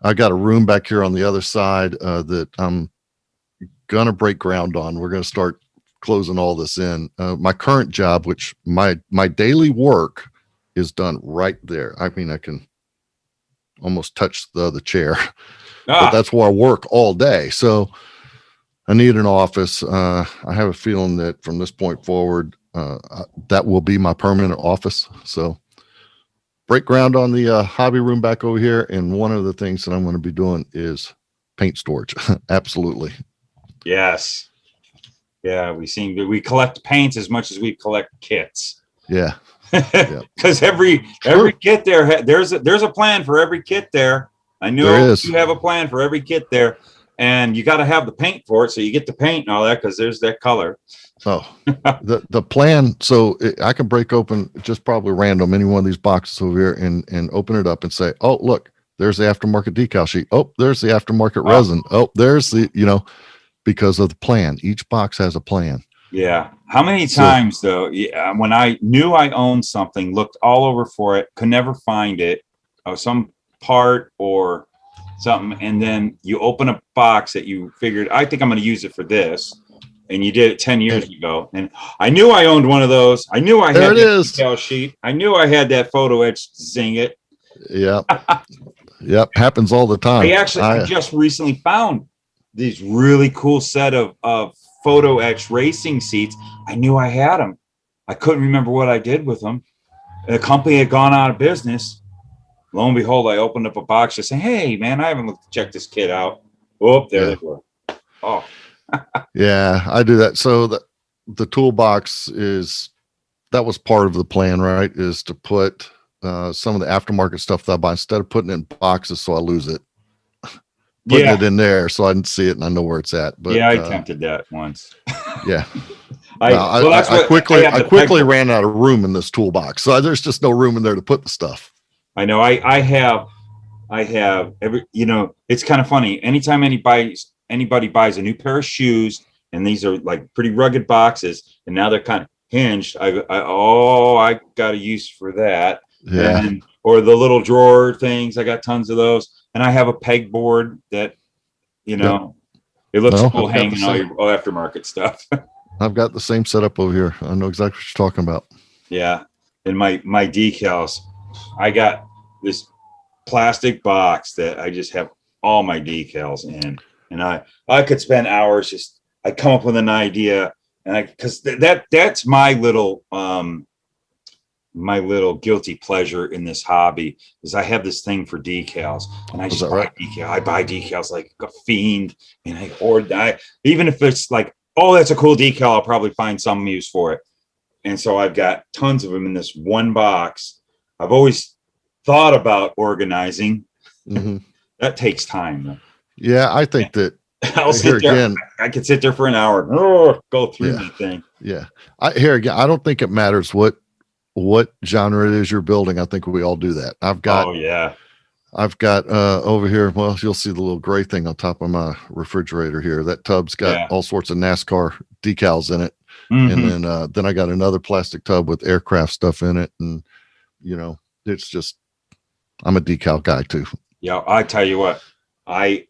I got a room back here on the other side that I'm gonna break ground on. We're gonna start closing all this in. My current job, which my daily work is done right there. I mean, almost touch the chair, but Ah, that's where I work all day. So I need an office. I have a feeling that from this point forward, that will be my permanent office. So break ground on the hobby room back over here. And one of the things that I'm going to be doing is paint storage. Absolutely. yes. Yeah, we collect paints as much as we collect kits. Yeah. Because every kit there's a plan for every kit there. I know you have a plan for every kit there, and you got to have the paint for it, so you get the paint and all that because there's that color. Oh, the plan. So I can break open just probably random any one of these boxes over here and open it up and say, oh, look, there's the aftermarket decal sheet. Oh, there's the aftermarket resin. Oh, there's the, because of the plan. Each box has a plan. Yeah. How many times though? Yeah, when I knew I owned something, looked all over for it, could never find it, some part or something, and then you open a box that you figured, I think I'm going to use it for this, and you did it 10 years ago, and I knew I owned one of those. I knew I had that decal sheet. I knew I had that photo etched Zing It. Yep. Yep. Happens all the time. I just recently found these really cool set of photo etched racing seats. I knew I had them. I couldn't remember what I did with them. The company had gone out of business. Lo and behold, I opened up a box just saying, hey, man, I haven't checked this kit out. Oh, there they were. Oh. Yeah, I do that. So the toolbox that was part of the plan, right? Is to put some of the aftermarket stuff that I buy, instead of putting it in boxes so I lose it, putting it in there so I can see it and I know where it's at. But I attempted that once. Yeah. I quickly ran out of room in this toolbox. So there's just no room in there to put the stuff. I know. I have every, it's kind of funny. Anytime anybody buys a new pair of shoes, and these are like pretty rugged boxes, and now they're kind of hinged. I got a use for that. Yeah. Or the little drawer things. I got tons of those. And I have a pegboard that, it looks cool hanging all your aftermarket stuff. I've got the same setup over here. I know exactly what you're talking about. Yeah. And my decals, I got this plastic box that I just have all my decals in. And I could spend hours I come up with an idea, and because that's my little guilty pleasure in this hobby is I have this thing for decals, and I just buy decals like a fiend, and I hoard. Even if it's like, oh, that's a cool decal, I'll probably find some use for it. And so I've got tons of them in this one box. I've always thought about organizing. Mm-hmm. That takes time, though. Yeah, I think that I'll sit there. Again, I could sit there for an hour, go through that thing. Yeah. I don't think it matters what genre it is you're building. I think we all do that. I've got over here, well, you'll see the little gray thing on top of my refrigerator here. That tub's got all sorts of NASCAR decals in it. Mm-hmm. And then I got another plastic tub with aircraft stuff in it. And, it's just, I'm a decal guy too. Yeah. I tell you what, I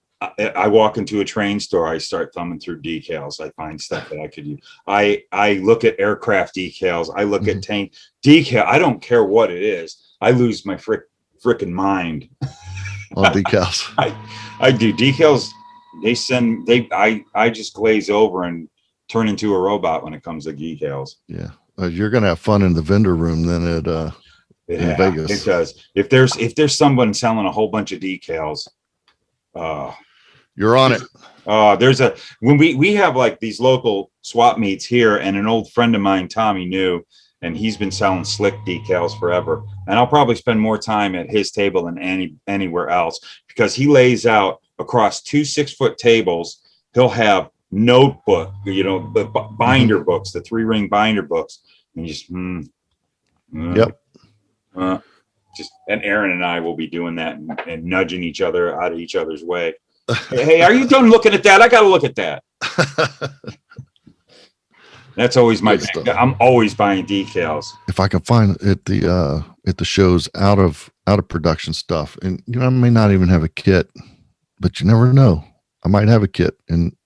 walk into a train store, I start thumbing through decals. I find stuff that I could use. I look at aircraft decals. I look at tank decal. I don't care what it is. I lose my frickin' mind on decals. I do decals. I just glaze over and turn into a robot when it comes to decals. Yeah. You're going to have fun in the vendor room then in Vegas. It does. If there's someone selling a whole bunch of decals, you're on it. When we have like these local swap meets here, and an old friend of mine, Tommy, knew, and he's been selling slick decals forever. And I'll probably spend more time at his table than anywhere else, because he lays out across 2 6-foot tables. He'll have notebook, the binder books, the 3-ring binder books, and just and Aaron and I will be doing that and nudging each other out of each other's way. Hey, are you done looking at that? I got to look at that. That's always my thing. I'm always buying decals. If I can find at the shows out of production stuff, and I may not even have a kit, but you never know. I might have a kit, and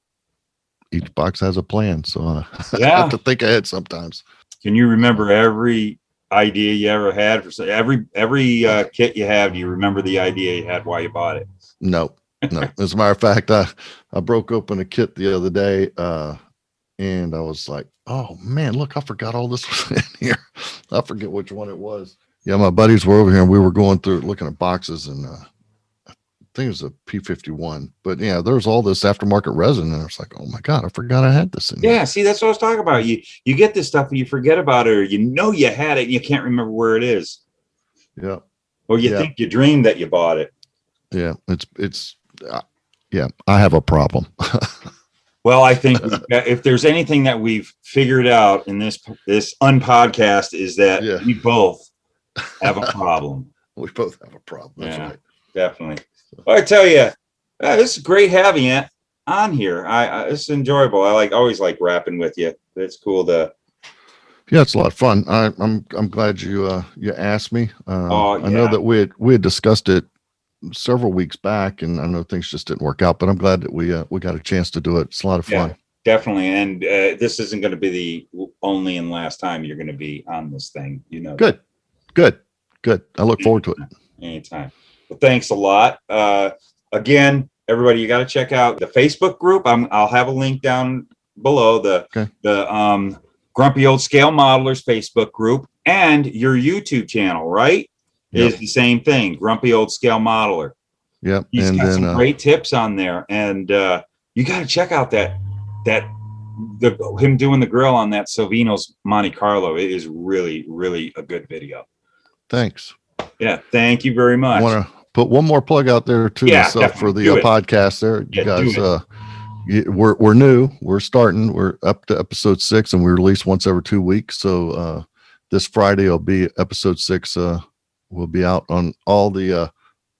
each box has a plan. So I have to think ahead sometimes. Can you remember every idea you ever had for every kit you have? Do you remember the idea you had while you bought it? No. As a matter of fact, I broke open a kit the other day, and I was like, oh man, look, I forgot all this was in here. I forget which one it was. Yeah, my buddies were over here and we were going through looking at boxes, and I think it was a P51. But yeah, there's all this aftermarket resin, and I was like, oh my God, I forgot I had this in here. See, that's what I was talking about. You get this stuff and you forget about it, or you had it and you can't remember where it is. Yeah. Or you think you dreamed that you bought it. Yeah, it's yeah, I have a problem. Well, I think if there's anything that we've figured out in this Unpodcast is that we both have a problem. We both have a problem. That's right. Definitely. Well, I tell you, this is great having you on here. It's enjoyable. I always like rapping with you. It's cool to. Yeah, it's a lot of fun. I'm glad you asked me. I know that we had discussed it several weeks back, and I know things just didn't work out, but I'm glad that we got a chance to do it. It's a lot of fun. Definitely. And this isn't going to be the only and last time you're going to be on this thing. Good. I look forward to it. Anytime. Well, thanks a lot. Again, everybody, you got to check out the Facebook group. I'll have a link down below the Grumpy Old Scale Modelers Facebook group, and your YouTube channel, right? Is the same thing, Grumpy Old Scale Modeler. Yep. He's got some great tips on there, and you got to check out him doing the grill on that Silvino's Monte Carlo. It is really, really a good video. Thanks. Yeah, thank you very much. I want to put one more plug out there to myself for the podcast. There, you guys. We're new. We're starting. We're up to episode 6, and we release once every 2 weeks. So this Friday will be episode 6. Will be out on all the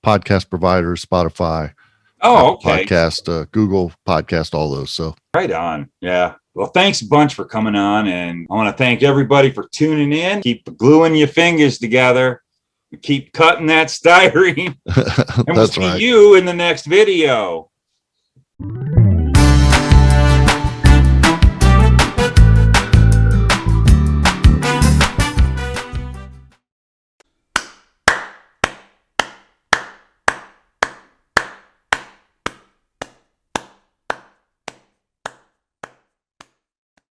podcast providers, Spotify, podcast, Google Podcast, all those. So right on. Yeah. Well, thanks a bunch for coming on, and I want to thank everybody for tuning in. Keep gluing your fingers together. Keep cutting that styrene. And we'll see you in the next video.